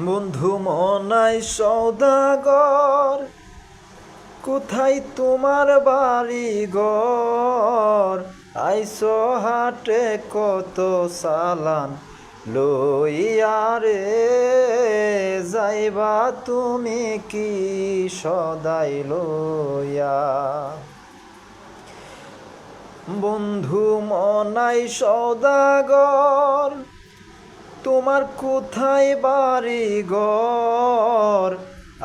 বন্ধু মনাই সওদাগর, কোথায় তোমার বাড়ি ঘর? আইসো হাটে কত সালান লইয়া রে, যাইবা তুমি কি সদাই লইয়া? বন্ধু মনাই সওদাগর, তোমার কোথায় বাড়ি ঘর?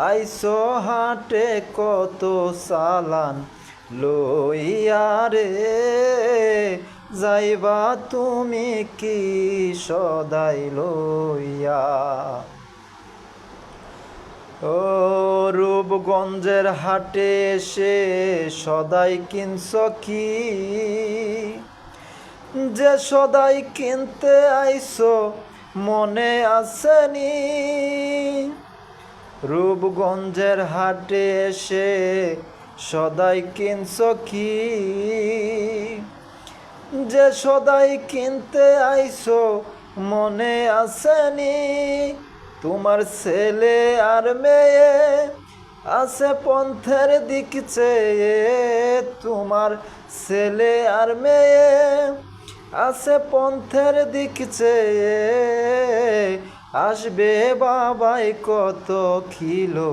আইসো হাটে কত সালান লইয়া রে, যাইবা তুমি কি সদাই লইয়া? ও রূপগঞ্জের হাটে এসে সদাই কিনছ কি? যে সদাই কিনতে আইসো মনে আসেনি? রূপগঞ্জের হাটে এসে সদাই কিনছ কি? যে সদাই কিনতে আইসো মনে আসেনি? তোমার ছেলে আর মেয়ে আছে পন্থের দিক চেয়ে, তোমার ছেলে আর মেয়ে আছে পন্থের দিক চেয়ে, আসবে বাবাই কত খিলো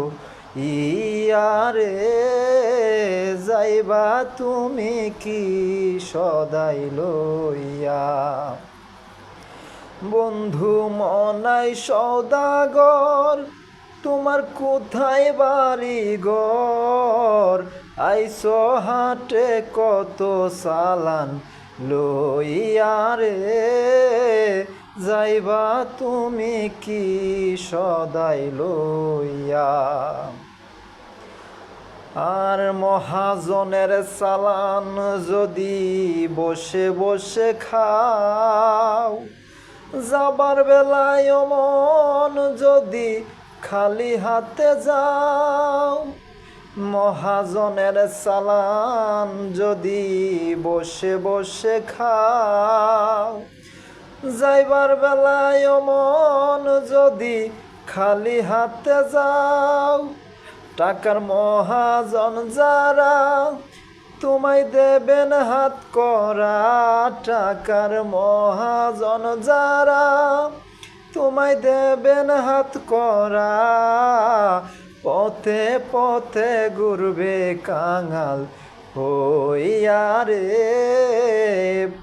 ইয়ারে, যাইবা তুমি কি সদাই লইয়া? বন্ধু মনাই সওদাগর, তোমার কোথায় বাড়ি ঘর? আইসো হাটে কত সালান লইয়া রে, যাইবা তুমি কি সদাই লইয়া? আর মহাজনের সালান যদি বসে বসে খাও, যাবার বেলায় মন যদি খালি হাতে যাও। মহাজনের সালান যদি বসে বসে খাও, যাইবার বেলায় মন যদি খালি হাতে যাও। টাকার মহাজন যারা তোমায় দেবেন হাত করা, টাকার মহাজন যারা তোমায় দেবেন হাত করা, পথে পথে ঘুরবে কাঙাল হইয়া রে,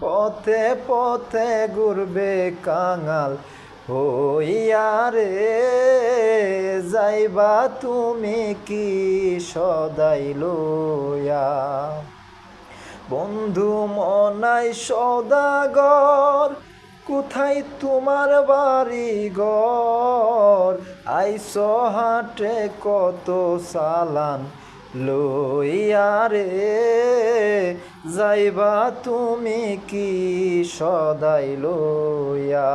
পথে পথে ঘুরবে কাঙাল হইয়া রে, যাইবা তুমি কি সদাই লইয়া? বন্ধু মনাই সওদাগর, কোথায় তোমার বাড়ি ঘর? আইসো হাটে কত সালান লইয়া রে, যাইবা তুমি কি সদাই লইয়া?